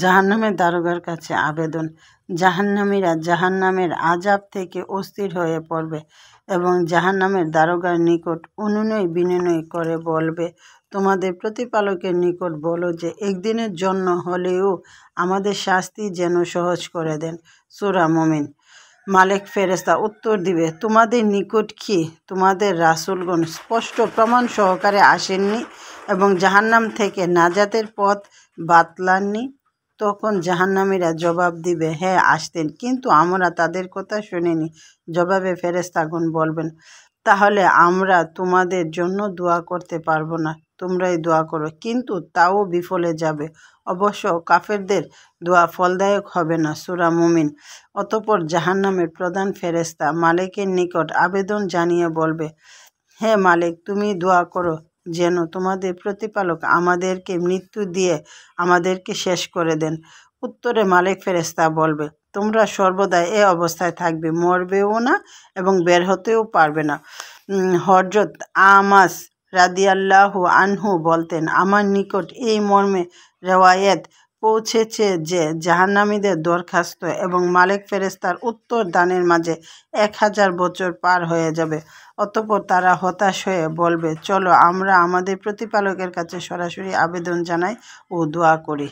জাহান্নামের দারোগার কাছে আবেদন। জাহান্নামীরা জাহান্নামের আযাব থেকে অস্থির হয়ে পড়বে এবং জাহান্নামের দারোগার নিকট অনুনয় বিনয় করে বলবে, তোমাদের প্রতিপালকের নিকট বলো যে একদিনের জন্য হলেও আমাদের শাস্তি যেন সহজ করে দেন। সূরা মুমিন। মালেক ফেরেশতা উত্তর দিবে, তোমাদের নিকট কি তোমাদের রাসূলগণ স্পষ্ট প্রমাণ সহকারে আসেননি এবং জাহান্নাম থেকে নাজাতের পথ বাতলাননি? তখন জাহান্নামীরা জবাব দিবে, হ্যাঁ আসতেন, কিন্তু আমরা তাদের কথা শুনিনি। জবাবে ফেরেশতাগণ বলবেন, তাহলে আমরা তোমাদের জন্য দোয়া করতে পারবো না, তোমরাই দোয়া করো, কিন্তু তাও বিফলে যাবে। অবশ্য কাফেরদের দোয়া ফলদায়ক হবে না। সূরা মুমিন। অতঃপর জাহান্নামের প্রধান ফেরেশতা মালেকের নিকট আবেদন জানিয়ে বলবে, হে মালিক, তুমি দোয়া করো যেন তোমাদের প্রতিপালক আমাদেরকে মৃত্যু দিয়ে আমাদেরকে শেষ করে দেন। উত্তরে মালেক ফেরেশতা বলবে, তোমরা সর্বদা এ অবস্থায় থাকবে, মরবেও না এবং বের হতেও পারবে না। হযরত আমাস রাদিয়াল্লাহু আনহু বলতেন, আমার নিকট এই মর্মে রেওয়ায়েত পৌঁছেছে যে জাহান্নামীদের দরখাস্ত এবং মালেক ফেরেশতার উত্তর দানের মাঝে 1000 বছর পার হয়ে যাবে। অতঃপর তারা হতাশ হয়ে বলবে, চলো আমরা আমাদের প্রতিপালকের কাছে সরাসরি আবেদন জানাই ও দোয়া করি।